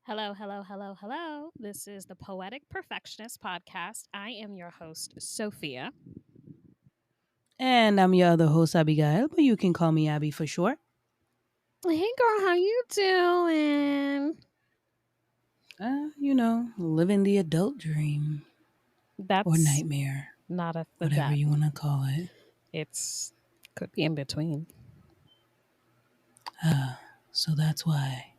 Hello, hello, hello, hello. This is the Poetic Perfectionist Podcast. I am your host, Sophia. And I'm your other host, Abigail, but you can call me Abby for short. Hey, girl, how you doing? Living the adult dream or That's nightmare, not a whatever that. you want to call it. It's could be in between. So that's why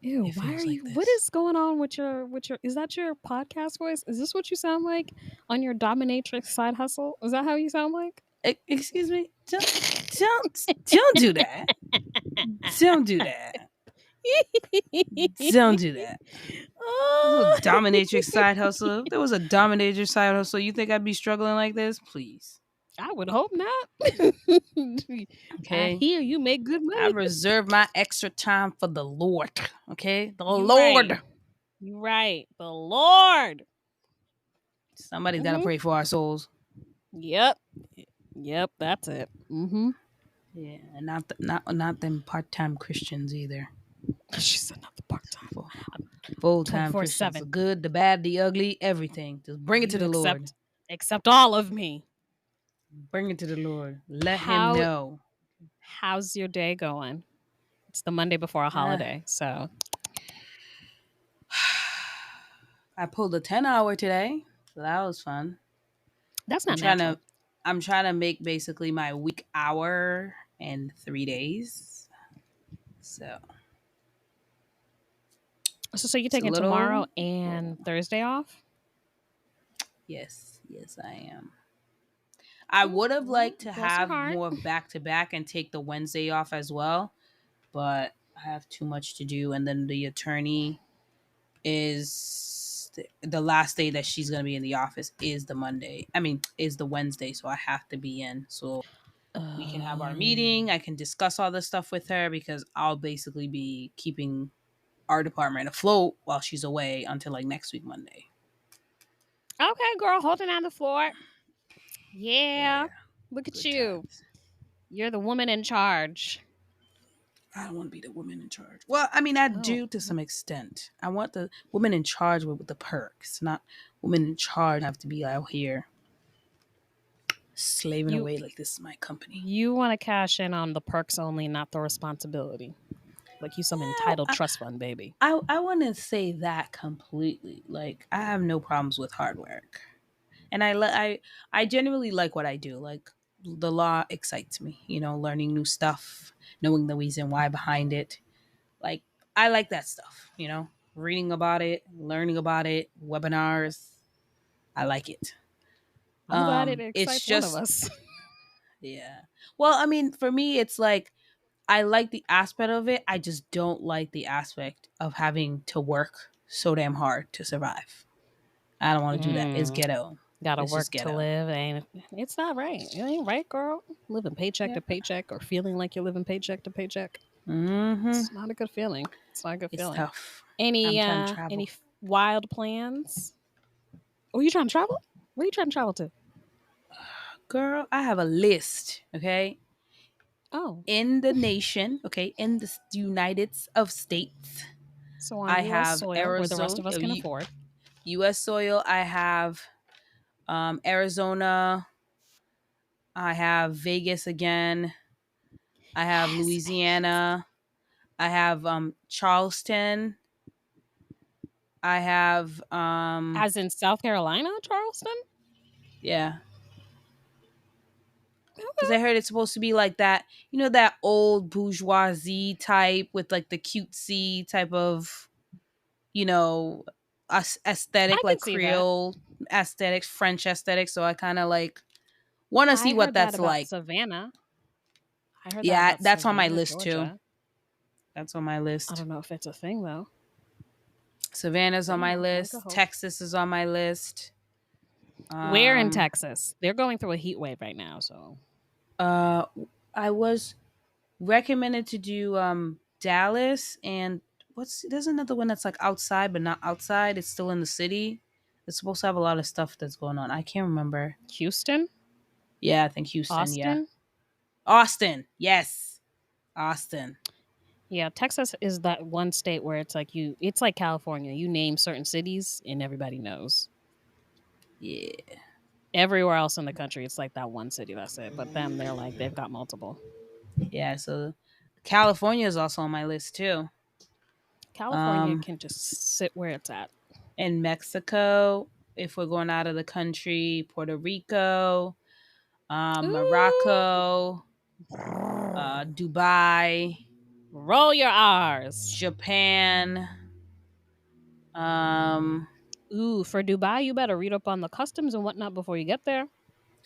Ew, it why are feels you? like What this. is going on with your? Is that your podcast voice? Is this what you sound like on your dominatrix side hustle? Is that how you sound like? Excuse me? Don't do that. Don't do that. Don't do that. This was a Oh. dominatrix side hustle. If there was a dominatrix side hustle, you think I'd be struggling like this? Please. I would hope not. I Okay. hear you make good I money. reserve my extra time for the Lord. Okay? The You right. Lord. You right. The Lord. Somebody's got to Hmm. pray for our souls. Yep. Yep. That's it. Mm-hmm. Yeah, and not them part time Christians either. She said not the part time. Full time Christians, the 24/7. good, the bad, the ugly, everything. Just bring it to You the Lord. accept all of me. Bring it to the Lord. Let Him How know. how's your day going? It's the Monday before a Uh, holiday, so I pulled a 10 hour today, so that was fun. that's I'm not trying natural. to I'm trying to make basically my week hour in 3 days. So So you're it's a taking tomorrow little, and Thursday off? yes, I am. I would have Well, liked to bless your have heart. more back to back and take the Wednesday off as well, but I have too much to do. And then the attorney is the last day that she's going to be in the office is the Monday. I mean, is the Wednesday. So I have to be in. So we can have our meeting. Um, I can discuss all this stuff with her because I'll basically be keeping our department afloat while she's away until like next week, Monday. okay, girl, holding down the floor. Yeah, Yeah. Look at good you. times. You're the woman in charge. I don't want to be the woman in charge. Well, I mean, I Oh. do to some extent. I want the woman in charge with the perks, not women in charge have to be out here slaving You away like this is my company. you want to cash in on the perks only, not the responsibility. Like you some Yeah, entitled trust fund baby. I want to say that completely. Like, I have no problems with hard work, and I genuinely like what I do. Like, the law excites me. Learning new stuff, knowing the reason why behind it. Like, I like that stuff. Reading about it, learning about it, webinars. I like it. I'm glad it It's excites one of just us. yeah. Well, I mean, for me, it's like I like the aspect of it. I just don't like the aspect of having to work so damn hard to survive. I don't want to do that. It's Mm, ghetto. gotta It's just work to ghetto. live, and it's not right. It ain't right, girl. Living paycheck Yeah. to paycheck or feeling like you're living paycheck to paycheck. Mm-hmm. It's not a good feeling. It's not a good It's feeling. tough. I'm Any trying to uh any travel. wild plans? Oh, you trying to travel? Where you trying to travel to? Girl, I have a list, okay? Oh, In the nation, okay, in the United of States, so on I U.S. have soil where the rest Arizona, of us can afford. U.S. soil. I have Arizona. I have Vegas again. I have Yes, Vegas. Louisiana. I have Charleston. I have As in South Carolina, Charleston? yeah, because Okay. I heard it's supposed to be like that. That old bourgeoisie type with like the cutesy type of you know aesthetic, I can like see that. Creole aesthetics, French aesthetics. So I kind of like want to see I what heard that that's about like. Savannah. I heard that Yeah, about that's on my Savannah, list too. Georgia. That's on my I list. don't know if it's a thing though. Savannah's on my Damn, I could list. hope. Texas is on my list. Where in Um, Texas? They're going through a heat wave right now, so uh, I was recommended to do Dallas and there's another one that's like outside but not outside. It's still in the city. It's supposed to have a lot of stuff that's going on. I can't remember. Houston, Yeah, I think Houston. Yeah, Austin. Austin. Yes, Austin. Yeah, Texas is that one state where it's like it's like California. You name certain cities and everybody knows. Yeah. Everywhere else in the country, it's like that one city, that's it. But them, they're like they've got multiple. Yeah, so California is also on my list too. California Um, can just sit where it's at. in Mexico, if we're going out of the country, Puerto Rico, Ooh. Morocco, Dubai, Roll your R's. Japan. Um, Ooh, for Dubai, you better read up on the customs and whatnot before you get there. I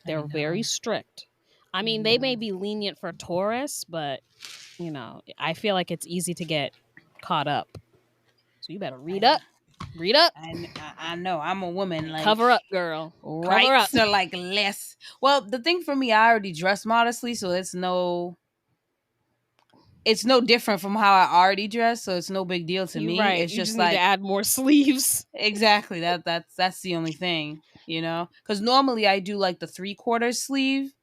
They're very know, strict. I I mean, they may know. be lenient for tourists, but I feel like it's easy to get caught up. So you better I read know. up, read up, I know. I'm a woman. and Like cover up, girl. Cover up. rights are like less. Well, the thing for me, I already dress modestly, so it's no different from how I already dress, so it's no big deal to You're me. right. It's You just just need to like add more sleeves. exactly that's the only thing, you know? Cuz normally I do like the 3/4 sleeve,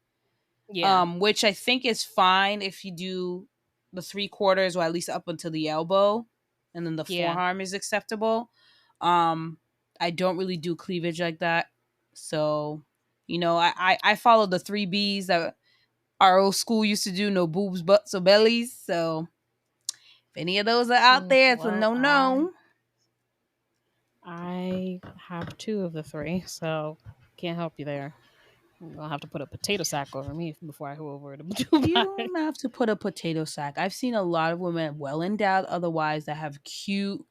Yeah, which I think is fine if you do the 3/4 or at least up until the elbow, and then the yeah. forearm is acceptable. Um I don't really do cleavage like that. So, I follow the 3 B's that our old school used to do, no boobs, butts, or bellies. So if any of those are out there, it's a Well, no I no. I have two of the three, so can't help you there. You're gonna have to put a potato sack over me before I go over to You Dubai. don't have to put a potato sack. I've seen a lot of women well endowed otherwise that have cute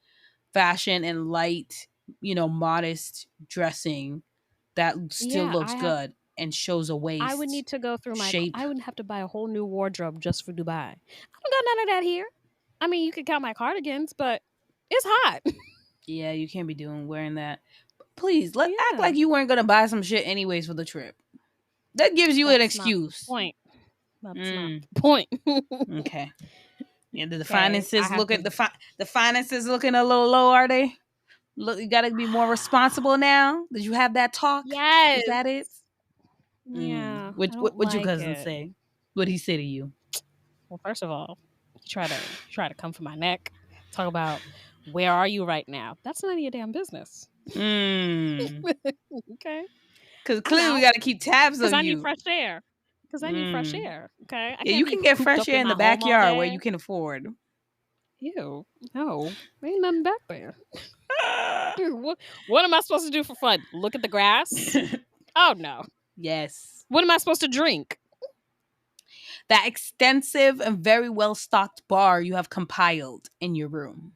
fashion and light, modest dressing that still Yeah, looks good and shows a I would waist need to go through shape. I would have to buy a whole new wardrobe just for Dubai. I don't got none of that here. I mean, you could count my cardigans, but it's hot. Yeah, you can't be doing wearing that. Please let act Yeah, like you weren't gonna buy some shit anyways for the trip. That gives you an that's not the excuse. point. That's not Mm, the point. okay. Yeah, the Okay, I finances have look to. at the finances looking a little low, are they? Look, you got to be more responsible now. Did you have that talk? Is Yes. that it? Yeah, I don't What your like cousin it. say? What he say to you? Well, first of all, you try to come for my neck. Talk about where are you right now? That's none of your damn business. Mm. Okay, Because I'm clearly we out got to keep tabs because on I need you. fresh air. Because I need fresh Mm. air. Okay, I Yeah, can't you be can get cooped fresh up air in in the my home all backyard where day. you can afford. Ew, no, ain't nothing back there. Dude, what am I supposed to do for fun? Look at the grass? Oh no. Yes. What am I supposed to drink? That extensive and very well stocked bar you have compiled in your room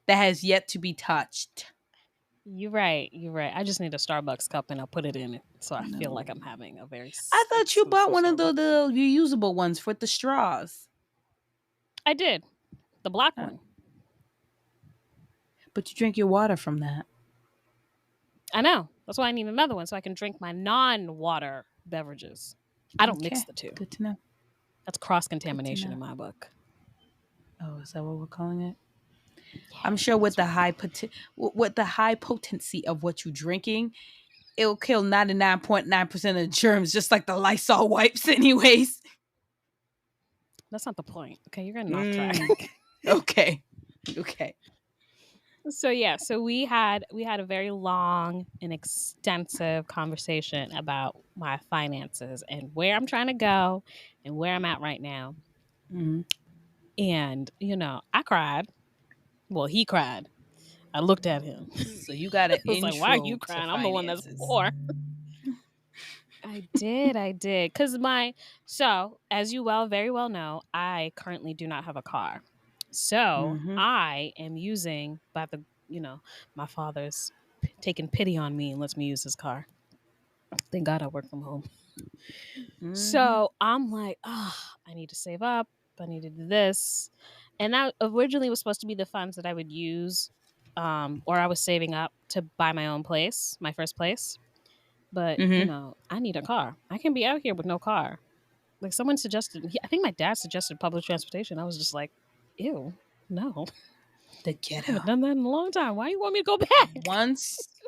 that has yet to be touched. You're right. You're right. I just need a Starbucks cup and I'll put it in it, so I feel like No. I'm having a very I thought you bought exclusive one of Starbucks. the reusable ones for the straws. I did the black Uh, one. but you drink your water from that. I know. That's why I need another one so I can drink my non-water beverages. I don't mix Okay. the two. Good to know. That's cross Good to contamination know. in my book. Oh, is that what we're calling it? I'm Yeah, sure with that's the what we're calling it. with the high potency of what you're drinking, it'll kill 99.9% of the germs, just like the Lysol wipes, anyways. That's not the point. Okay, you're getting off track. Mm, okay, okay. So yeah, so we had a very long and extensive conversation about my finances and where I'm trying to go and where I'm at right now. Mhm. And I cried. Well, he cried. I looked at him. So you got an I was like, "Why are you intro to crying? I'm the one that's finances. poor." I did. So as you very well know, I currently do not have a car. So Mm-hmm. I am using by the my father's taking pity on me and lets me use his car. Thank God I work from home. Mm-hmm. So I'm like, I need to save up. I need to do this. And that originally was supposed to be the funds that I would use, or I was saving up to buy my own place, my first place. But, Mm-hmm. I need a car. I can be out here with no car. Like someone suggested, I think my dad suggested public transportation. I was just like, ew, no, The I haven't ghetto. done that in a long time. Why you want me to go back?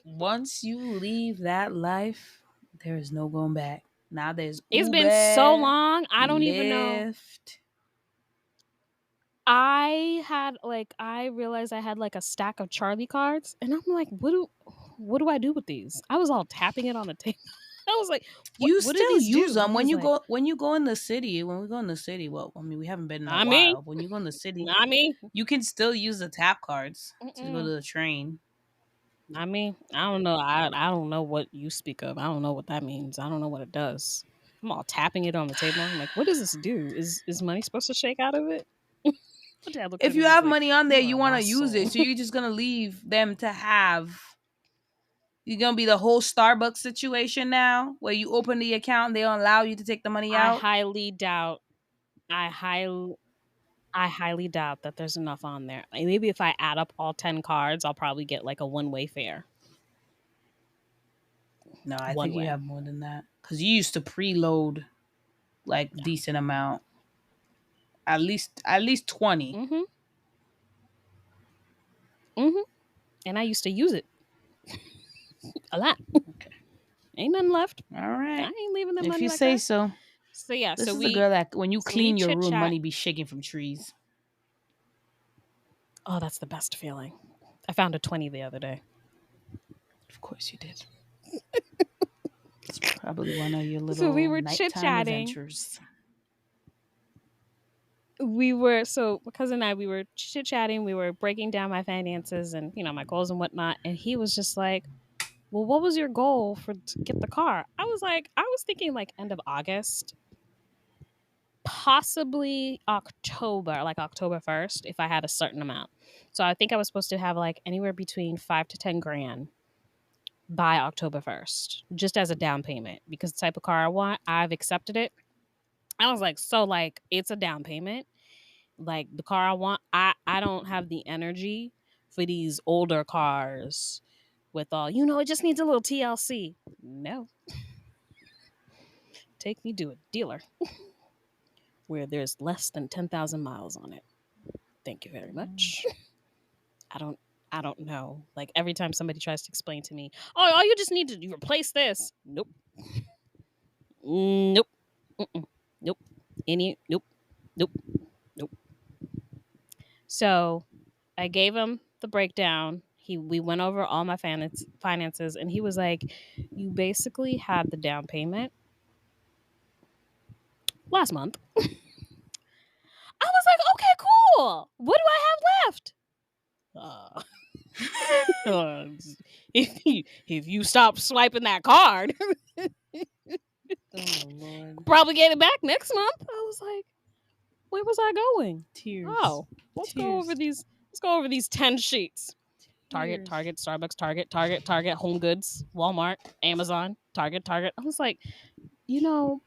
Once you leave that life, there is no going back. Now there's It's been so Uber, long. I don't even know. Lyft. I realized I had like a stack of Charlie cards, and I'm like, what do I do with these? I was all tapping it on the table. I was like, You what do still these use do? And them he was like, when you go in the city. When we go in the city, well, I mean, we haven't been in a not me, while. When you go in the city, not me, you can still use the tap cards to go to mm-mm, the train. not me. I don't know. I don't know what you speak of. I don't know what that means. I don't know what it does. I'm all tapping it on the table. I'm like, what does this do? Is money supposed to shake out of it? My dad looked If at me. you He's have like, money on there, you are you a want to lost use it, soul. so you're just gonna leave them to have. You're gonna be the whole Starbucks situation now, where you open the account and they don't allow you to take the money I out. highly doubt. I highly I highly doubt that there's enough on there. Maybe if I add up all 10 cards, I'll probably get like a one-way fare. No, I One think you way. have more than that because you used to preload like Yeah. decent amount, at least 20. Mhm. Mhm. And I used to use it a lot. Okay, Ain't nothing left. all I right, ain't leaving the if money you like say that. so. So yeah, This is a girl that when you we clean your chit room, chat. money be shaking from trees. Oh, that's the best feeling. I found a 20 the other day. Of course you did. It's probably one of your So we little were chit nighttime chatting. adventures. My cousin and I, we were chit chatting. We were breaking down my finances and my goals and whatnot. And he was just like, well, what was your goal for to get the car? I was like, I was thinking like end of August, possibly October, like October 1st, if I had a certain amount. So I think I was supposed to have like anywhere between 5 to 10 grand by October 1st, just as a down payment because the type of car I want, I've accepted it. I was like, so like it's a down payment. Like the car I want, I don't have the energy for these older cars with all, it just needs a little TLC. No, take me to a dealer where there's less than 10,000 miles on it. Thank you very much. I don't I don't know. Like every time somebody tries to explain to me, "Oh, all you just need to replace this." Nope. Nope. Mm-mm. Nope. Nope. Nope. Nope. So, I gave him the breakdown. We went over all my finances and he was like, "You basically had the down payment last month." I was like, "Okay, cool. What do I have left?" Uh, uh, if you stop swiping that card, Oh Lord, probably get it back next month. I was like, where was I going? tears, Oh, let's go over tears, these. Let's go over these 10 sheets. Target, tears. Target, Starbucks, Target, Home Goods, Walmart, Amazon, Target. I was like, you know,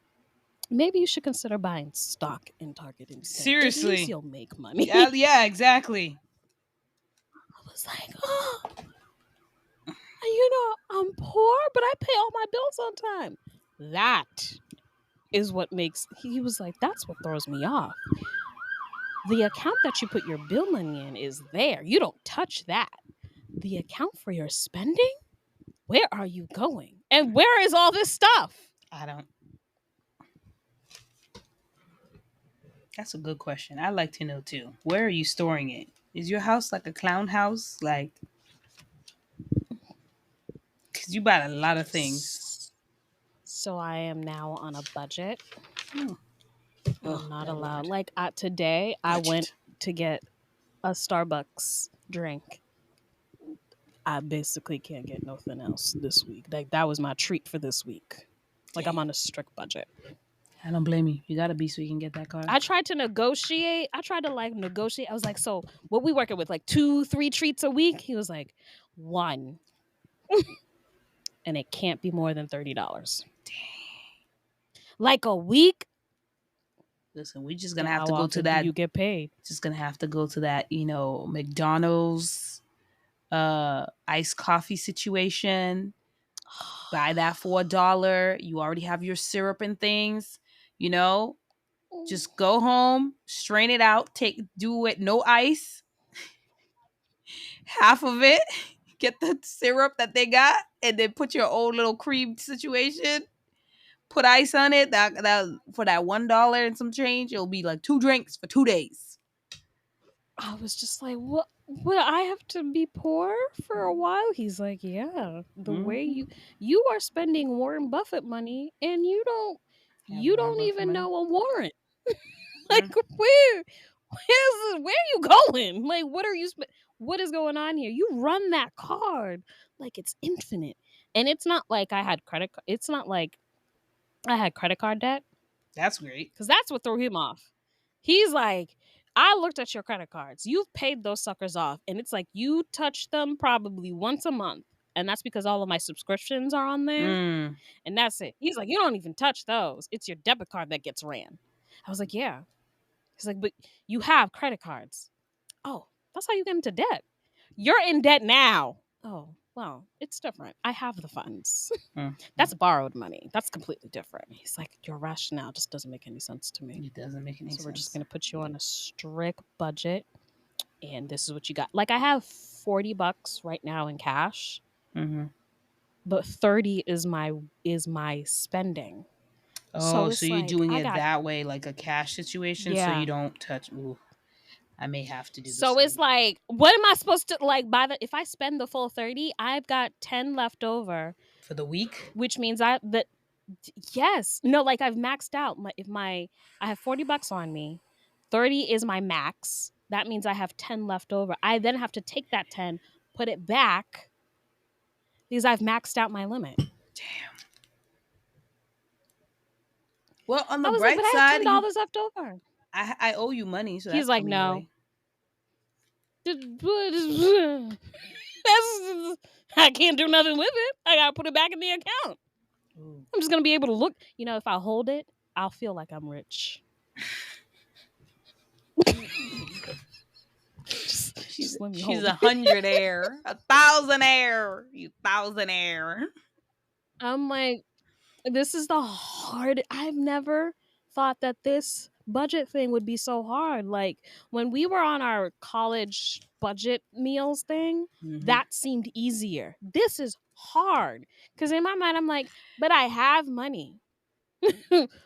maybe you should consider buying stock in Target instead. At least Seriously, you'll make money. yeah, yeah, exactly. I was like, oh, I'm poor, but I pay all my bills on time. That is what makes, he was like, that's what throws me off. The account that you put your bill money in is there. You don't touch that. The account for your spending? Where are you going? And where is all this stuff? I don't. That's a good question. I'd like to know too. Where are you storing it? Is your house like a clown house? Like, cause you bought a lot of things. So I am now on a budget. Oh, I'm oh not that allowed. word. Like today, I went Budget. to get a Starbucks drink. I basically can't get nothing else this week. Like that was my treat for this week. Like I'm Dang. on a strict budget. I don't blame you. You gotta be so you can get that car. I tried to negotiate. I tried to like negotiate. I was like, so what we working with? Like 2, 3 treats a week? He was like, one. And it can't be more than $30. Like a week? Listen, we just gonna Then have how to go to often do that. you get paid? Just gonna have to go to that, McDonald's iced coffee situation. Buy that for $1. You already have your syrup and things, you know. Just go home, strain it out, do it no ice, half of it, get the syrup that they got, and then put your own little cream situation. Put ice on it. That for that $1 and some change, it'll be like 2 drinks for 2 days. I was just like, "What? Would I have to be poor for a while?" He's like, "Yeah, the way Hmm. you are spending Warren Buffett money, and Have you Warren don't Buffett even money. know a warrant. Mm, Like, where are you going? Like, what is going on here? You run that card like it's infinite, and it's not like I had It's not like I had credit card debt, that's great. because that's what threw him off. He's like, I looked at your credit cards. You've paid those suckers off. And it's like you touch them probably once a month. And that's because all of my subscriptions are on there. Mm, And that's it. He's like, you don't even touch those. It's your debit card that gets ran. I was like, yeah. He's like, but you have credit cards. Oh, that's how you get into debt. You're in debt now. Oh, well, it's different. I have the funds. mm, That's borrowed money. That's completely different. He's like, your rationale just doesn't make any sense to me. it doesn't make any So we're just sense. gonna put you on a strict budget, and this is what you got. Like I have $40 right now in cash, Hmm. but 30 is my spending. So Oh, so it's you're like doing I it got that way, like a cash situation, so you yeah. don't touch. Ooh, I may have to do the So it's same like, what am I supposed to like by the if I spend the full 30, I've got 10 left over, for the week. which means I that yes. No, like I've maxed out. I have $40 on me. 30 is my max. That means I have 10 left over. I then have to take that 10, put it back because I've maxed out my limit. Damn. Well, on the I was like, bright but I have side, $10 left over. I owe you money, so He's that's like, coming your no. way. That's I can't do nothing with it. I gotta put it back in the account. Ooh. I'm just gonna be able to look. If I hold it, I'll feel like I'm rich. Just let me She's hold a it. hundredaire, a thousandaire, you thousandaire. I'm like, this is the hard. I've never thought that this budget thing would be so hard. Like when we were on our college budget meals thing, Hmm. that seemed easier. This is hard because in my mind, I'm like, but I have money.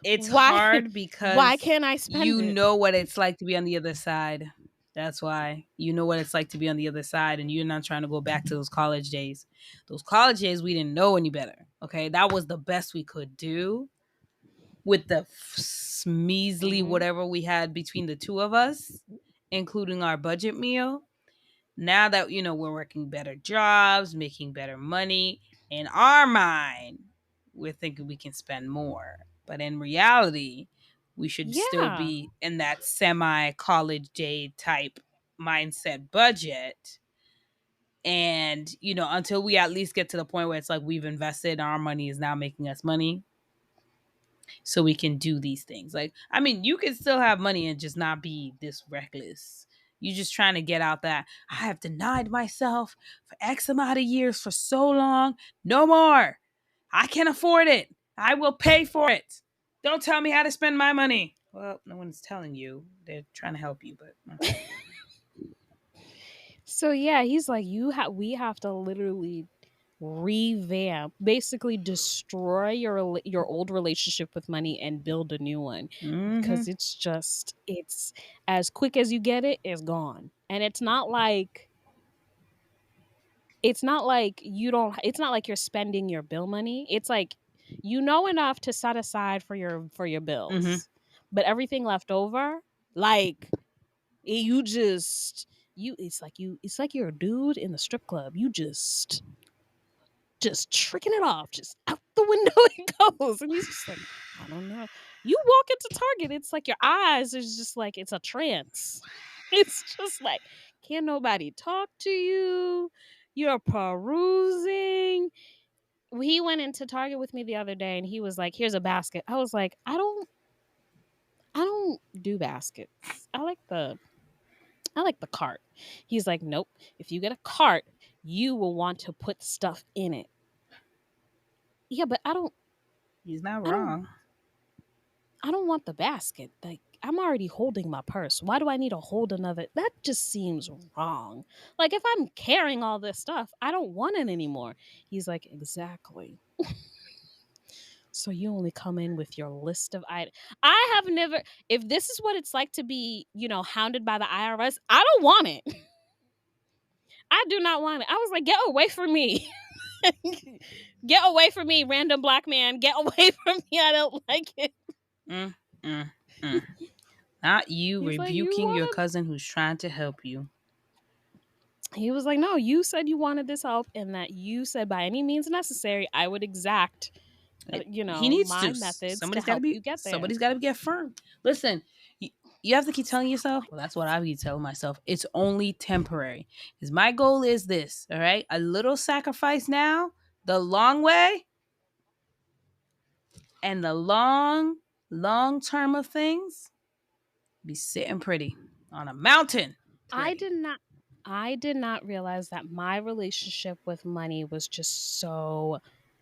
It's why? hard Why because can't I spend you it? know what it's like to be on the other side. That's why you know what it's like to be on the other side, and you're not trying to go back to those college days. Those college days, we didn't know any better. Okay, that was the best we could do with the measly Hmm. whatever we had between the two of us, including our budget meal. Now that we're working better jobs, making better money, in our mind, we're thinking we can spend more. But in reality, we should still Yeah, be in that semi college day type mindset budget. And, until we at least get to the point where it's like we've invested, our money is now making us money so we can do these things. Like, I mean, you can still have money and just not be this reckless. You just trying to get out that I have denied myself for X amount of years for so long. No more. I can afford it. I will pay for it. Don't tell me how to spend my money. Well, no one's telling you. They're trying to help you, but so yeah, he's like, we have to literally revamp, basically destroy your old relationship with money and build a new one, mm-hmm. because it's as quick as you get it, it's gone. And it's not like you don't it's not like you're spending your bill money. It's like enough to set aside for your Mm-hmm. bills, but everything left over, like you just you it's like you're a dude in the strip club. You just tricking it off, just out the window it goes. And he's just like, I don't know. You walk into Target, it's like your eyes is just like it's a trance. It's just like, can't nobody talk to you. You're perusing. He went into Target with me the other day and he was like, here's a basket. I was like, I don't do baskets. I like the cart. He's like, nope. If you get a cart, you will want to put stuff in it. Yeah, but He's not I don't wrong. I don't want the basket. Like I'm already holding my purse. Why do I need to hold another? That just seems wrong. Like if I'm carrying all this stuff, I don't want it anymore. He's like, exactly. So you only come in with your list of items. I have never, if this is what it's like to be, hounded by the IRS, I don't want it. I do not want it. I was like, get away from me. Get away from me, random black man. Get away from me. I don't like it. Mm, mm, mm. Not you He's like, you rebuking your want cousin who's trying to help you. to. He was like, no, you said you wanted this help and that you said by any means necessary, I would exact, He needs to. my methods to Somebody's got to help be. you get there. Somebody's got to get firm. Listen, you have to keep telling yourself. Well, that's what I keep telling myself. It's only temporary. Because my goal is this. All right, a little sacrifice now, the long way, and the long term of things be sitting pretty on a mountain. I Pretty. did not I did not realize that my relationship with money was just so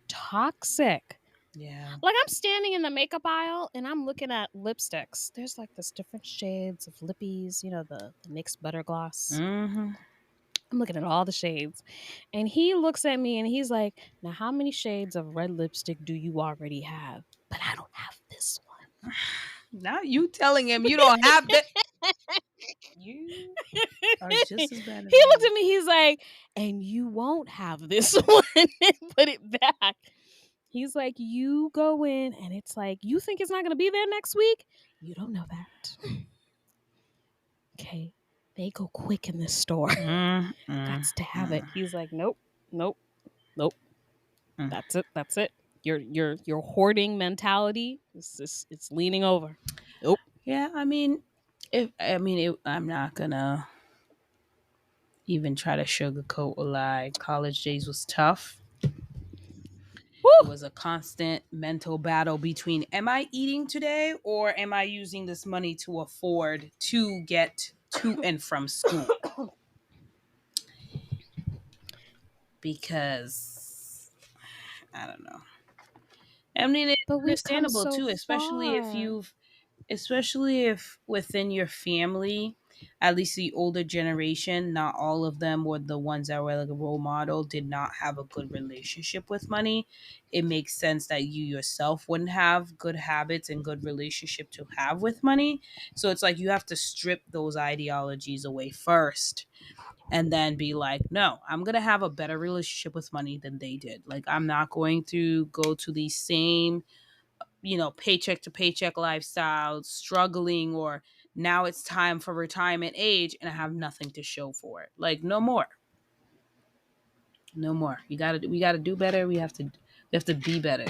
toxic. Yeah. Like I'm standing in the makeup aisle and I'm looking at lipsticks. There's like this different shades of lippies, the NYX Butter Gloss. Mm-hmm. I'm looking at all the shades. And he looks at me and he's like, now how many shades of red lipstick do you already have? But I don't have this Now you telling him you don't have that. You one. are just as bad as He looked me. at me, he's like, and you won't have this one and put it back. He's like, you go in and it's like, you think it's not going to be there next week? You don't know that. Okay. They go quick in this store. Mm, mm, Gots to have it. mm, He's like, nope, nope, nope. mm. That's it. That's it. Your hoarding mentality it's leaning over. Nope. Yeah, I mean, I'm not gonna even try to sugarcoat a lie. College days was tough. It Woo! was a constant mental battle between am I eating today or am I using this money to afford to get to and from school? Because I don't know. I mean, it's But we've come understandable so too, far. especially if within your family, at least the older generation, not all of them were the ones that were like a role model, did not have a good relationship with money. It makes sense that you yourself wouldn't have good habits and good relationship to have with money. So it's like you have to strip those ideologies away first and then be like, no, I'm going to have a better relationship with money than they did. Like, I'm not going to go to the same, paycheck to paycheck lifestyle, struggling, or now it's time for retirement age and I have nothing to show for it. Like, no more. No more. We gotta do better. We have to be better.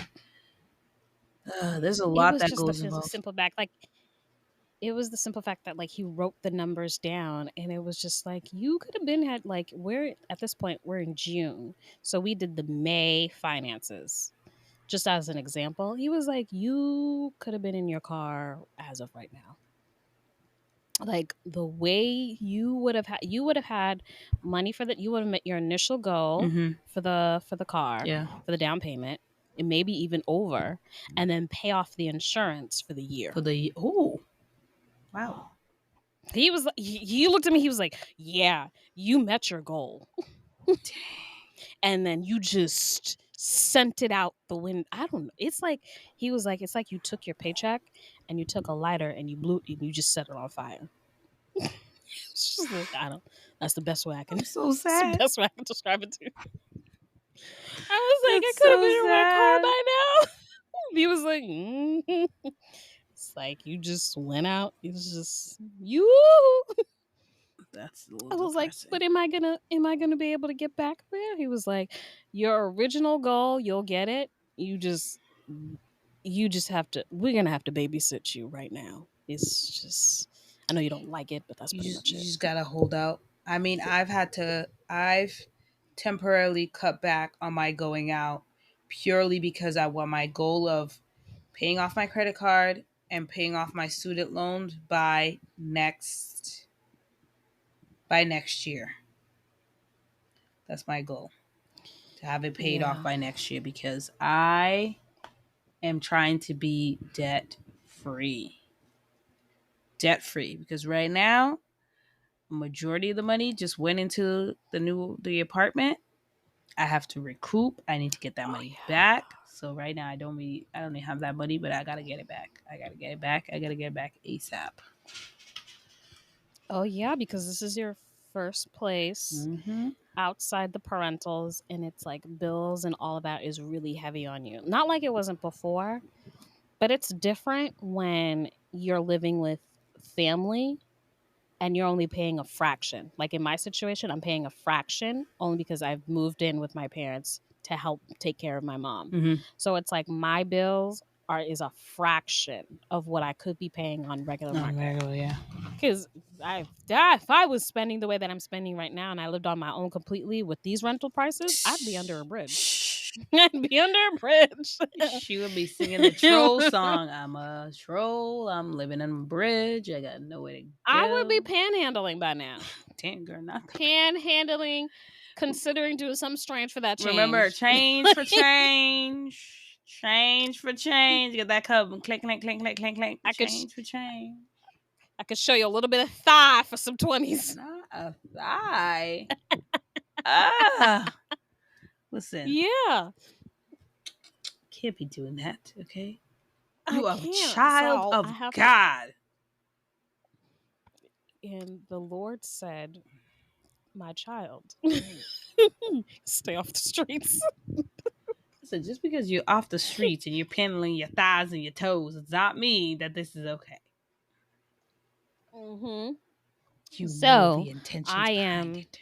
There's a It lot was that just the goes involved. simple fact. Like it was the simple fact that like he wrote the numbers down and it was just like you could have been had like we're at this point we're in June. So we did the May finances. Just as an example, he was like, you could have been in your car as of right now. Like the way you would have had money for that, you would have met your initial goal Mm-hmm. for the car, Yeah. for the down payment, and maybe even over, and then pay off the insurance for the year. For the oh wow. He looked at me, he was like, yeah, you met your goal. And then you just sent it out the wind. I don't know. It's like he was like, it's like you took your paycheck and you took a lighter and you blew and you just set it on fire. It's just like, I don't. That's the best way I can. I'm so That's the sad. best way I can describe it to. I was like, I That's could have so been in my car sad. by now. He was like, it's like you just went out. It's just you. That's a little I was like, depressing. but am I gonna be able to get back there? He was like, your original goal, you'll get it. You just have to. We're gonna have to babysit you right now. It's just. I know you don't like it, but that's you pretty just much you it. just gotta hold out. I mean, I've temporarily cut back on my going out purely because I want my goal of paying off my credit card and paying off my student loans by next year. That's my goal, to have it paid off Yeah. by next year because I am trying to be debt free. Debt free because right now majority of the money just went into the apartment. I have to recoup. I need to get that Oh money yeah. back So right now I don't even have that money, but I gotta get it back. I gotta get it back. I gotta get it back ASAP. Oh yeah, because this is your first place Mm-hmm. outside the parentals, and it's like bills and all of that is really heavy on you. Not like it wasn't before, but it's different when you're living with family and you're only paying a fraction. Like in my situation, I'm paying a fraction only because I've moved in with my parents to help take care of my mom. Mm-hmm. So it's like my bills are is a fraction of what I could be paying on regular Oh, market. regular, yeah. Because if I was spending the way that I'm spending right now and I lived on my own completely with these rental prices, I'd be under a bridge. Shh. I'd be under a bridge. She would be singing the troll song. I'm a troll. I'm living on a bridge. I got nowhere to I would be go. panhandling by now. Damn, girl, not the. Panhandling, considering doing something strange for that Remember, change. change for change. Change for change. Get that cup and clink, clink, clink, clink, clink, clink. I could Change for change. I could show you a little bit of thigh for some 20s. Not a thigh. Ah. Listen, Yeah, can't be doing that, okay? I You are a can't. child So I of have to. God. And the Lord said, "My child, stay off the streets." So just because you're off the streets and you're pendling your thighs and your toes does not mean that this is okay. hmm You know So the intentions I behind am. it.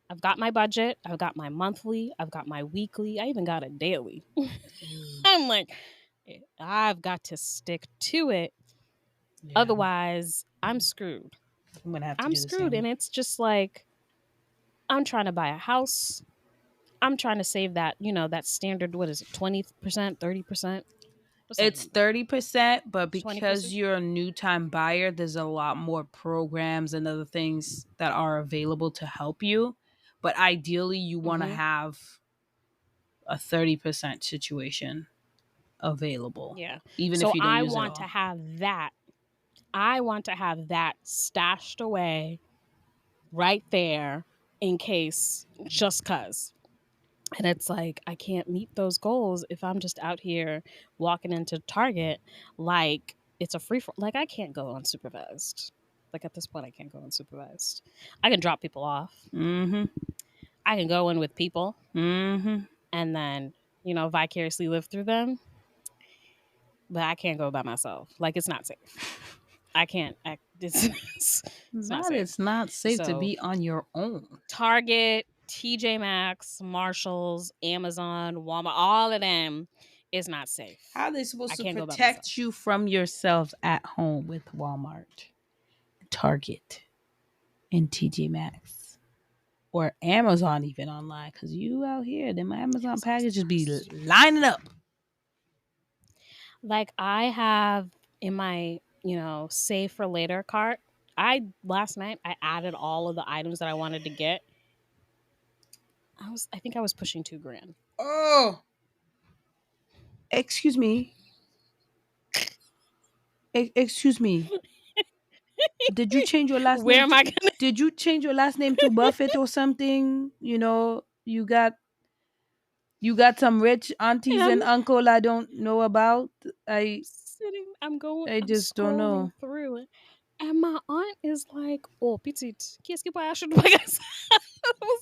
I've got my budget. I've got my monthly. I've got my weekly. I even got a daily. I'm like, I've got to stick to it. Yeah, Otherwise, I'm screwed. I'm gonna have to I'm do the screwed. same. And it's just like, I'm trying to buy a house. I'm trying to save that, that standard, what is it, 20%, 30%? What's that It's number? 30%, but because 20%? you're a new time buyer, there's a lot more programs and other things that are available to help you. But ideally, you want to Mm-hmm. have a 30% situation available, Yeah. even if So you don't I use it want to all. have that. I want to have that stashed away right there in case, just cuz. And it's like, I can't meet those goals if I'm just out here walking into Target like it's a free for like I can't go unsupervised. Like at this point, I can't go unsupervised. I can drop people off. Mm-hmm. I can go in with people Mm-hmm. and then, vicariously live through them, but I can't go by myself. Like it's not safe. I can't act it's not That safe. it's not safe to So be on your own. Target, TJ Maxx, Marshalls, Amazon, Walmart, all of them is not How safe. are they I supposed to can't go by myself. protect you from yourself at home with Walmart, Target, and TJ Maxx? Or Amazon even online? Because you out here, them Amazon Amazon's the packages be best. lining up. Like I have in my, save for later cart. I last night I added all of the items that I wanted to get. I think I was pushing 2 grand. Oh, excuse me. Excuse me. Did you change your last Where name am to I gonna did you change your last name to Buffett or something? You got some rich and aunties I'm and uncle I don't know about. I I I'm just don't scrolling know. through it. And my aunt is like, "Oh, petite, qu'est-ce que pas acheter de bagages?" I was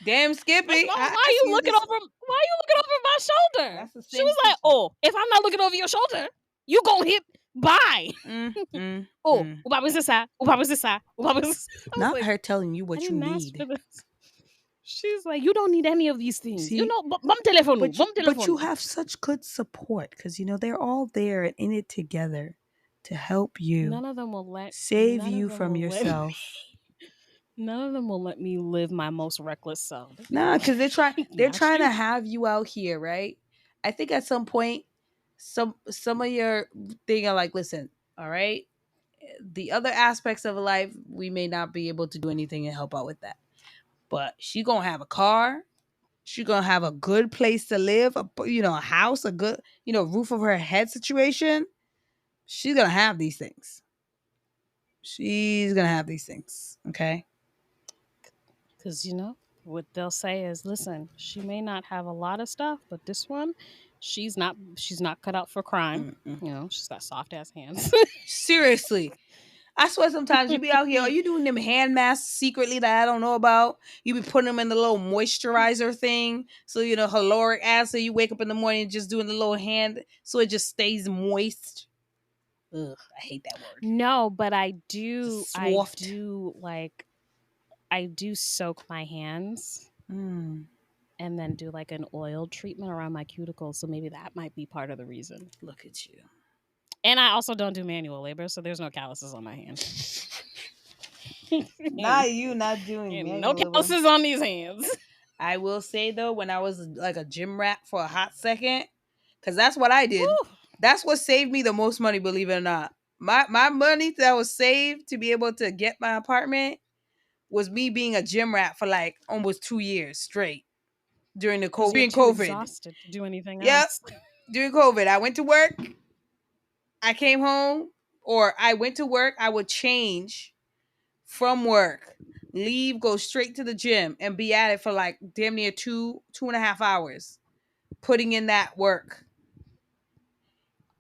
Damn like, Skippy, "Mom, why I are you see looking this. over? Why are you looking over my shoulder?" That's the She same was like, stitching. "Oh, if I'm not looking over your shoulder, you gonna hit buy." Mm, mm, Oh, mm. uba was this side, uba was this side, uba was this. I was Not like, her telling you "I what you didn't ask need. for this." She's like, "You don't need any of these things. See, Bum telephone, but bum you telephone." have such good support because they're all there and in it together to help you, save None of you them from will let yourself. none of them will let me live my most reckless self. They'd be Nah, like, because they're "Not trying to you." have you out here, right? I think at some point, some of your thing are like, listen, all right, the other aspects of life we may not be able to do anything and help out with that, but she gonna have a car. She gonna have a good place to live, a house, a good, roof over her head situation. She's gonna have these things. She's gonna have these things. Okay. Because, What they'll say is, "Listen, she may not have a lot of stuff, but this one, she's not cut out for crime. Mm-mm. You know, she's got soft ass hands." Seriously. I swear sometimes you be out here, are you doing them hand masks secretly that I don't know about? You be putting them in the little moisturizer thing. So, hyaluronic acid, you wake up in the morning and just doing the little hand so it just stays moist. Ugh, I hate that word. No, but Just I soft. do like I do soak my hands Mm, and then do like an oil treatment around my cuticles. So maybe that might be part of the reason. look at you. And I also don't do manual labor, so there's no calluses on my hand. Not you not doing And no manual labor. calluses on these hands. I will say though, when I was like a gym rat for a hot second, because that's what I did. Whew. That's what saved me the most money, believe it or not. My money that was saved to be able to get my apartment was me being a gym rat for like almost 2 years straight during the Because COVID. you're During too COVID. exhausted to do anything Yep. else. During COVID. I went to work. I came home, or I went to work. I would change from work, leave, go straight to the gym, and be at it for like damn near 2.5 hours, putting in that work,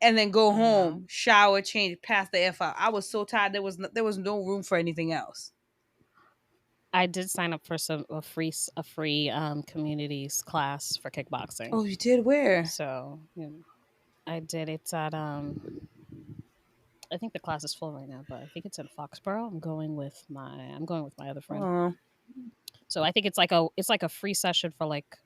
and then go Yeah. home, shower, change, pass the f out. I was so tired. There was no room for anything else. I did sign up for a free communities class for Oh, kickboxing. you did where? So I did. It's at I think the class is full right now, but I think it's in Foxborough. I'm going with my other friend. Oh, So I think it's like a free session for like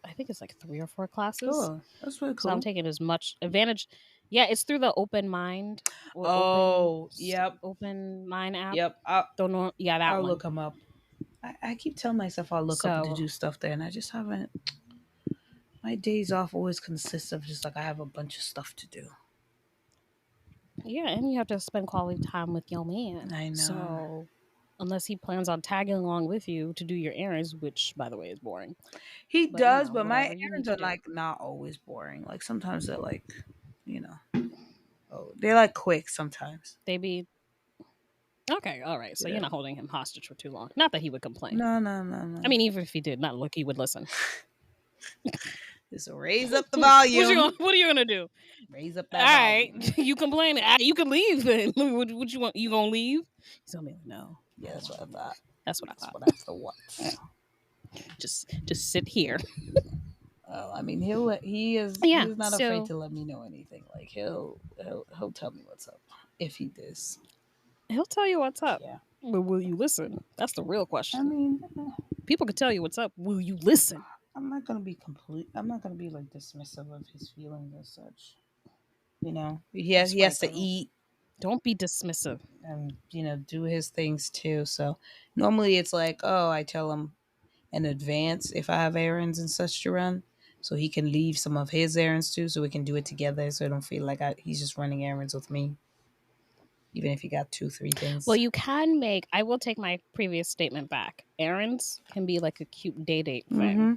I think it's like 3 or 4 classes. cool. That's really So I'm cool. taking as much advantage. Yeah, it's through the Open Mind or Oh, yep, Open Mind app. yep. I'll, Don't know. Yeah, that I'll one. look them up. I keep telling myself I'll look up to So do stuff there, and I just haven't. My days off always consist of just like I have a bunch of stuff to do. yeah, and you have to spend quality time with your man. I know. So unless he plans on tagging along with you to do your errands, which by the way is boring, He but you does, know but my whatever you need errands to are do, like not always boring. Like sometimes they're like, you know, oh, they're like quick sometimes. they be okay. All right, so you're Yeah. not holding him hostage for too long. Not that he would complain. No, no, no, I no. mean, even if he did, not look, he would listen. Just raise up the What volume. are you gonna do? Raise up All that right, volume. you complain. You can leave. Then what you want? You gonna leave? He's gonna be like, no, I Yeah, don't that's want what to I leave. thought. That's what I That's thought. what I thought. Just sit here. Oh, I mean, he Yeah. is not afraid So to let me know anything. Like he'll tell me what's up if he does. he'll tell you what's up. Yeah. But will you listen? That's the real I question. mean, People could tell you what's up. Will you listen? I'm not gonna be like dismissive of his feelings as such. He That's right, has to girl. eat Don't be dismissive. and do his things too. So normally it's like, oh, I tell him in advance if I have errands and such to run, so he can leave some of his errands too, so we can do it together. So I don't feel like he's just running errands with me, even if he got 2, 3 Well, things. you can make. I will take my previous statement back. Errands can be like a cute date thing Mm-hmm.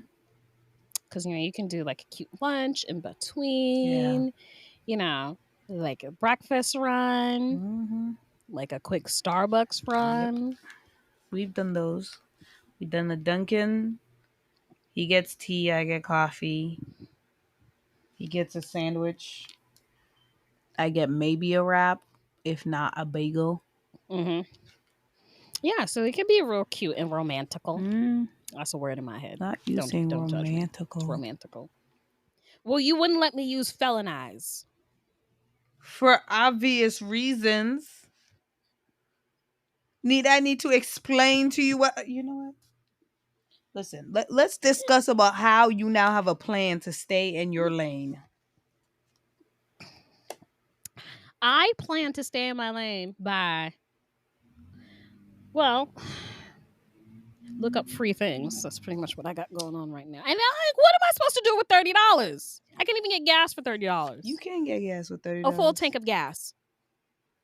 because you can do like a cute lunch in Yeah. between. You know, like a breakfast run, Mm-hmm. like a quick Starbucks Yep. run. We've done those. We've done the Dunkin'. He gets tea. I get coffee. He gets a sandwich. I get maybe a wrap, if not a bagel. Hmm. Yeah, so it can be real cute and romantical. Mm, That's a word in my head. not using Don't judge me. It's romantical. romantical. Well, you wouldn't let me use felonize. For obvious reasons. I need to explain to you what you know what? Listen, let's discuss about how you now have a plan to stay in your lane. I plan to stay in my lane by, well, look up free things. That's pretty much what I got going on right now. And I'm like, what am I supposed to do with $30? I can even get gas for You $30. can get gas with A full $30. tank of gas.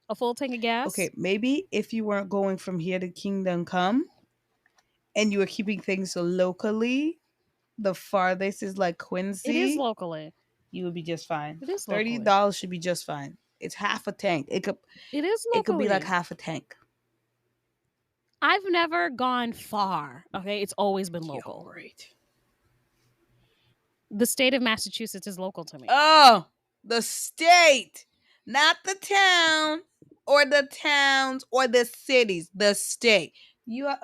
A full tank of gas. Okay, maybe if you weren't going from here to Kingdom Come and you were keeping things locally, the farthest is like It is Quincy, locally. you would be just fine. It is Thirty locally. dollars should be just fine. It's half a tank. It is It could be like locally. half a tank. I've never gone far. Okay, it's always been Yo, local. right. The state of Massachusetts is local to me. Oh, the state, not the town or the towns or the cities, the state. You are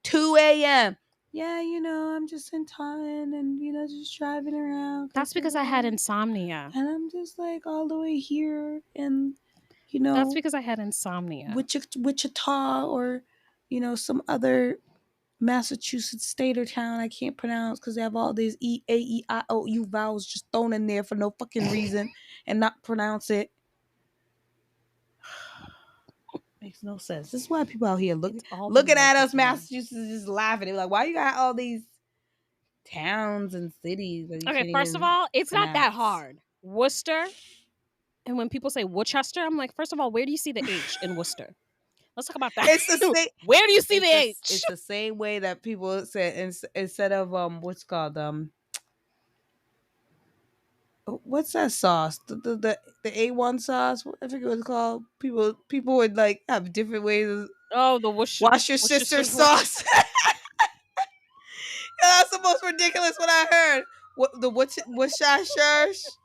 2 a.m. Yeah, I'm just in Taunton and, just driving around That's because, because I had insomnia. and I'm just like all the way here in, That's because I had insomnia. Wichita or, some other Massachusetts state or town I can't pronounce because they have all these E-A-E-I-O-U vowels just thrown in there for no fucking reason and not pronounce it. Makes no sense. This is why people out here It's all been looking at local us to me. Massachusetts just laughing. They're like, why you got all these towns and cities that you Okay, can't first of even all, it's not that pronounce? hard. Worcester, and when people say Worcester, I'm like, first of all, where do you see the H in Worcester? Let's talk about that. It's the same. Where do you see the It's H? the same way that people said instead of what's called what's that sauce? The A1 sauce. I forget what it's called. People would like have different ways. Oh, the Wash your Worcester. sister's sauce. That's the most ridiculous one I heard. What the what's your sauce?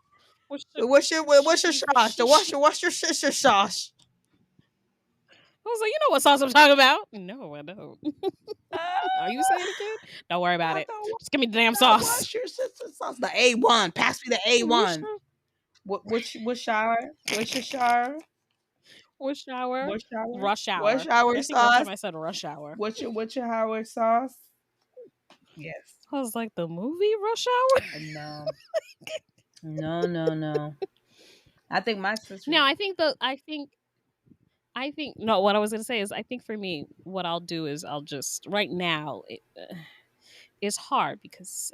Worcester. What's your sauce? What's your sister's sauce? I was like, you know what sauce I'm talking about? No, I don't. Are you Ah, saying it again? Don't worry about not it. the Just give me the damn not sauce. what's your sister's sauce? The A1. Pass me the A1. Worcester. What shower? What's your shower? Rush hour. What shower? Rush What hour. shower I think one sauce? time I said rush hour. What's your Howard sauce? Yes. I was like, the movie Rush Hour? No. No, no, no. I think my sister. No, I think no. What I was gonna say is, I think for me, what I'll do is I'll just right now. It's hard because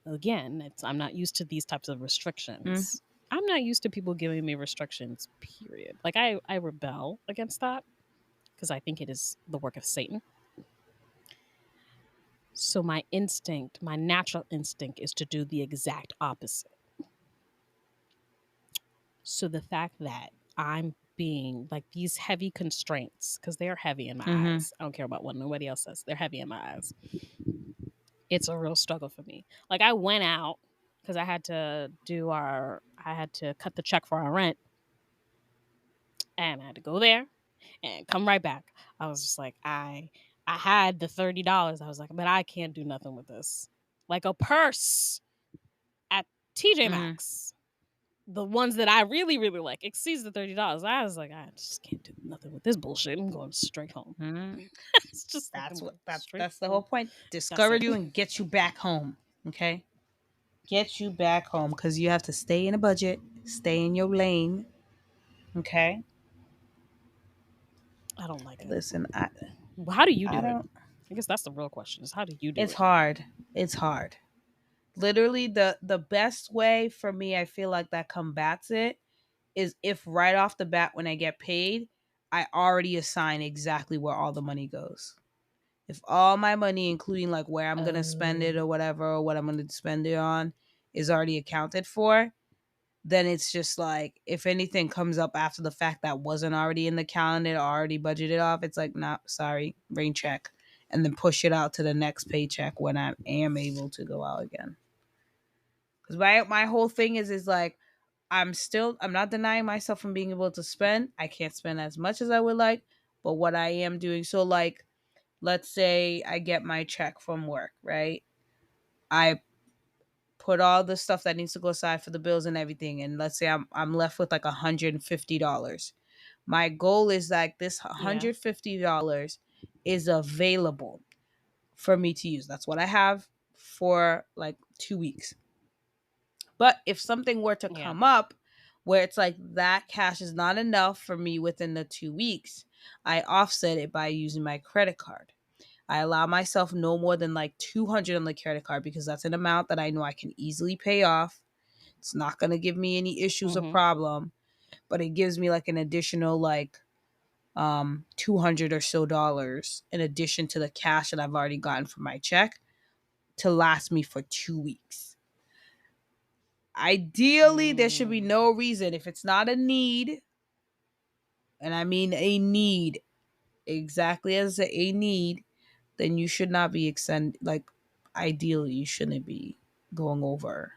I'm not used to these types of Mm, restrictions. I'm not used to people giving me restrictions. Period. Like I rebel against that because I think it is the work of Satan. So my instinct, my natural instinct, is to do the exact opposite. So the fact that I'm being like these heavy constraints, because they're heavy in my mm-hmm. eyes. I don't care about what nobody else says. They're heavy in my eyes. It's a real struggle for me. Like I went out because I had to cut the check for our rent, and I had to go there and come right back. I was just like, I had the $30. I was like, but I can't do nothing with this. Like a purse at TJ Mm-hmm. Maxx, the ones that I really, really like, exceeds the $30. I was like, I just can't do nothing with this bullshit. I'm going straight home. Mm-hmm. It's just like I'm That's what going that straight that's the whole home. point. That's Discourage it. you and get you back home. Okay? Get you back home because you have to stay in a budget, stay in your lane. Okay? I don't like it. Listen, Well, how do you I do it? don't I guess that's the real question: is how do you do it's it? hard. It's hard. Literally the best way for me I feel like that combats it is if right off the bat when I get paid, I already assign exactly where all the money goes. If all my money, including like where I'm gonna spend it Oh, or whatever, or what I'm gonna spend it on, is already accounted for, then it's just like if anything comes up after the fact that wasn't already in the calendar or already budgeted off, it's like, nah, sorry, rain check. And then push it out to the next paycheck when I am able to go out again. Because my whole thing is like I'm not denying myself from being able to spend. I can't spend as much as I would like, but what I am doing, so like let's say I get my check from work, right? I put all the stuff that needs to go aside for the bills and everything, and let's say I'm left with like $150. My goal is like this yeah. $150 is available for me to use. That's what I have for like 2 weeks. But if something were to Yeah. come up where it's like that cash is not enough for me within the 2 weeks, I offset it by using my credit card. I allow myself no more than like 200 on the credit card because that's an amount that I know I can easily pay off. It's not going to give me any issues or Mm-hmm. problem, but it gives me like an additional like 200 or so dollars in addition to the cash that I've already gotten from my check to last me for 2 weeks. Ideally, there should be Mm. no reason if it's not a need, and I mean a need. exactly as a need, then you should not be extend like ideally you shouldn't be going over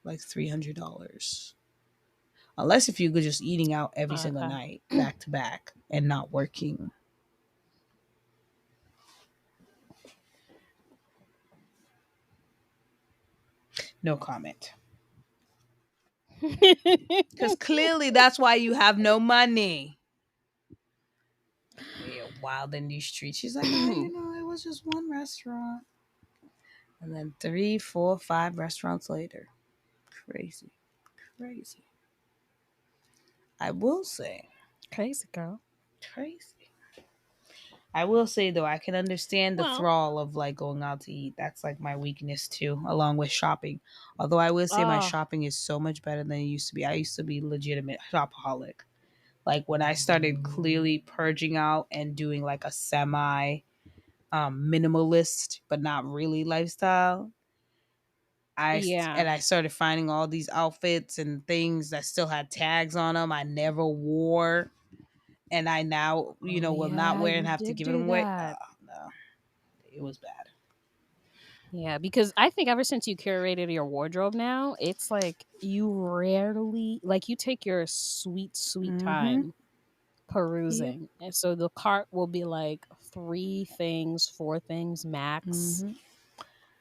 like $300. Unless if you could just eating out every single Okay. night back to back and not working. No comment. Because clearly that's why you have no money. Yeah, wild in these streets. She's like, it was just one restaurant. And then three, four, five restaurants later. Crazy. Crazy. I will say, Crazy girl. crazy. I will say though, I can understand the Well, thrall of like going out to eat. That's like my weakness too, along with shopping. Although I will say my oh shopping is so much better than it used to be. I used to be legitimate shopaholic. Like when I started clearly purging out and doing like a semi minimalist but not really lifestyle. yeah. I started finding all these outfits and things that still had tags on them I never wore, and I now Oh will not yeah, wear and you have to did give do them away. that. No, it was bad. Yeah, because I think ever since you curated your wardrobe now, it's like you rarely like you take your sweet, sweet Mm-hmm. time Yep. perusing. And so the cart will be like three things, four things max. Mm-hmm.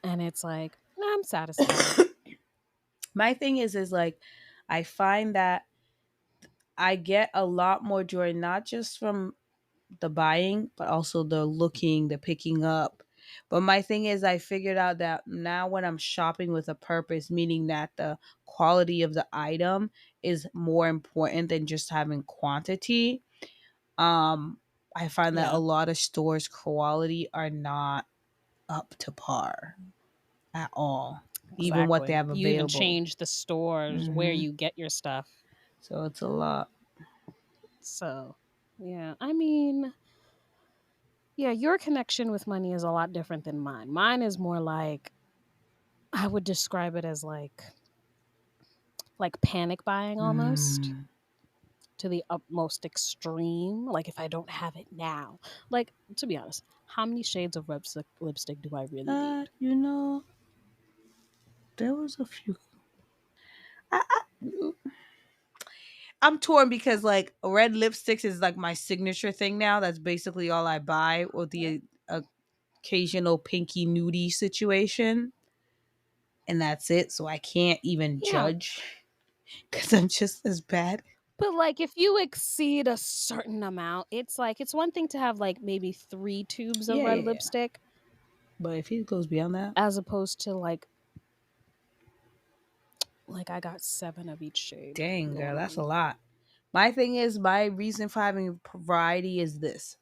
And it's like, "Nah, I'm satisfied." My thing is like, I find that I get a lot more joy not just from the buying, but also the looking, the picking up. But my thing is, I figured out that now when I'm shopping with a purpose, meaning that the quality of the item is more important than just having quantity. Um, I find that a Yeah, lot of stores' quality are not up to par at all, even what they exactly. have You even available. change the stores where Hmm. you get your stuff. So it's a lot. So, yeah, I mean, yeah, your connection with money is a lot different than mine. Mine is more like I would describe it as like panic buying almost Mm. to the utmost extreme. Like if I don't have it now, like to be honest, how many shades of lipstick do I really need? You know, there was a few. I, I'm torn because like red lipsticks is like my signature thing now. That's basically all I buy, with the occasional pinky nudie situation, and that's it. So I can't even Yeah, judge because I'm just as bad. but like if you exceed a certain amount, it's like it's one thing to have like maybe 3 tubes of Yeah, red yeah, yeah. lipstick But if it goes beyond that, as opposed to like I got 7 of each shade dang girl, going that's a on. lot. My thing is, my reason for having variety is this: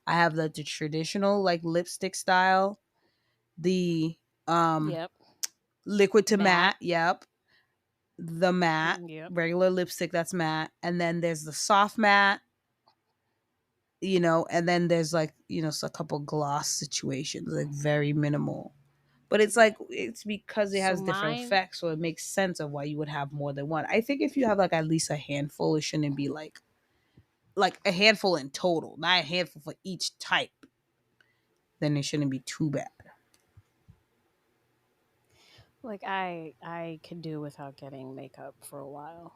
I have the traditional like lipstick style, the um Yep. liquid to Matte. matte. Yep, the matte, Yep. regular lipstick that's matte, and then there's the soft matte, and then there's like, a couple gloss situations, like very minimal. But it's like it's because it So has different mine, effects, so it makes sense of why you would have more than one. I think if you have like at least a handful, it shouldn't be like a handful in total, not a handful for each type, then it shouldn't be too bad. like I could do without getting makeup for a while.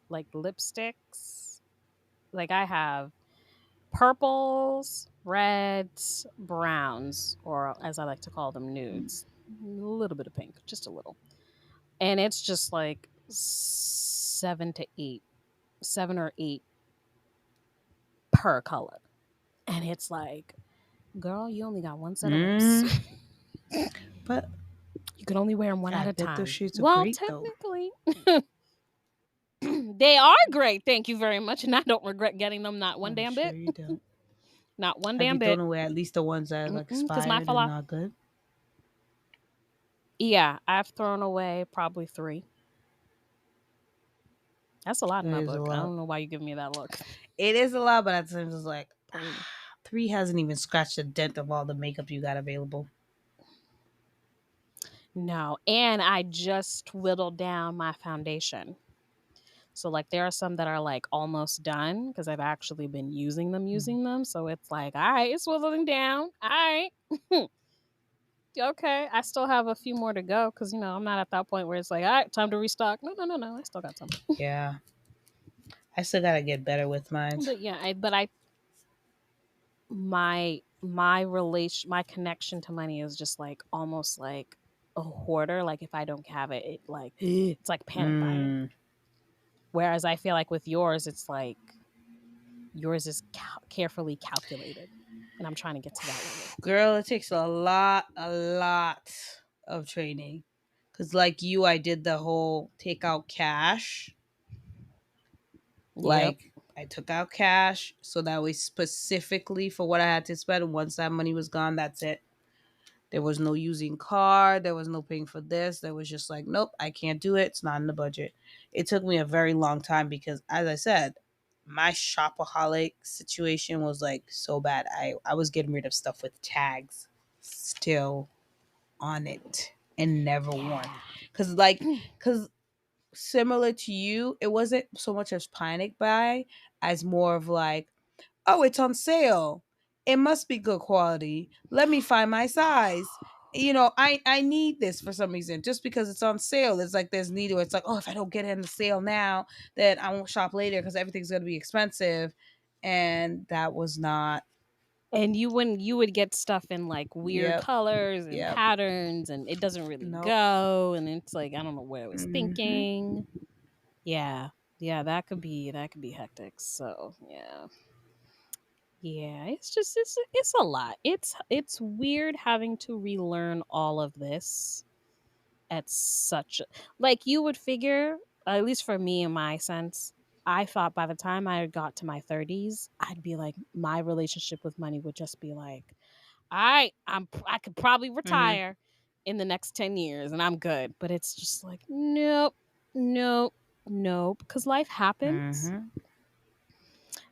Like lipsticks, like I have purples, reds, browns, or as I like to call them, nudes. A little bit of pink, just a little. And it's just like 7 to 8, 7 or 8 per color. And it's like, girl, you only got one set of lips. Mm, but You can only wear them one at I a bet those time. shades are Well, great though. technically, they are great. Thank you very much. And I don't regret getting them, not one I'm damn sure bit. you don't. Not one Have you damn thrown bit. away at least the ones that are Because my expired and philosophy, not good? yeah, I've thrown away probably 3. That's a lot in That my is a book. I lot. don't know why you give me that look. It is a lot, but at times it's like 3. three hasn't even scratched the dent of all the makeup you got available. No. And I just whittled down my foundation. So like there are some that are like almost done because I've actually been using them. So it's like, all right, it's whittling down. All right. Okay. I still have a few more to go because I'm not at that point where it's like, all right, time to restock. No, no, no, no. I still got some. Yeah. I still gotta get better with mine. But yeah, I my relation my connection to money is just like almost like a hoarder. Like if I don't have it, it's like panic buying. Mm. Whereas I feel like with yours, it's like yours is carefully calculated, and I'm trying to get to that level. Girl, it takes a lot of training. Cause like you, I did the whole take out cash. Yep. Like I took out cash so that way specifically for what I had to spend. Once that money was gone, that's it. There was no using card. There was no paying for this. There was just like, nope, I can't do it. It's not in the budget. It took me a very long time because, as I said, my shopaholic situation was like so bad. I was getting rid of stuff with tags still on it and never worn. Yeah. Cause similar to you, it wasn't so much as panic buy as more of like, oh, it's on sale. It must be good quality. Let me find my size. I need this for some reason. Just because it's on sale, it's like there's need. Or it's like, oh, if I don't get it in the sale now, then I won't shop later because everything's gonna be expensive. And that was not. And you would get stuff in like weird Yep. colors and Yep. patterns, and it doesn't really Nope. go, and it's like I don't know what I was Hmm. thinking. Yeah. Yeah, that could be hectic. So, yeah. Yeah, it's a lot. It's weird having to relearn all of this at such like you would figure, at least for me in my sense, I thought by the time I got to my 30s, I'd be like my relationship with money would just be like, "All right, I could probably Hmm. retire in the next 10 years and I'm good." But it's just like, nope, nope, nope, cuz life happens Hmm.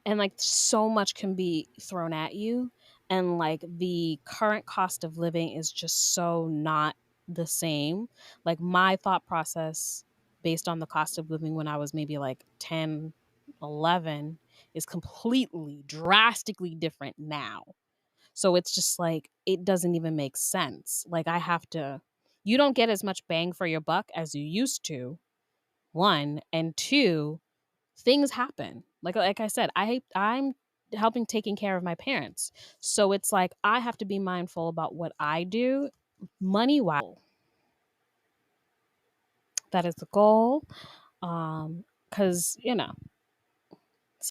and like so much can be thrown at you, and like the current cost of living is just so not the same. Like my thought process based on the cost of living when I was maybe like 10, 11 is completely drastically different now. So it's just like it doesn't even make sense. Like I have to you don't get as much bang for your buck as you used to. One, and two, things happen. Like I said, I'm helping taking care of my parents. So it's like I have to be mindful about what I do money wise. That is the goal. Cuz,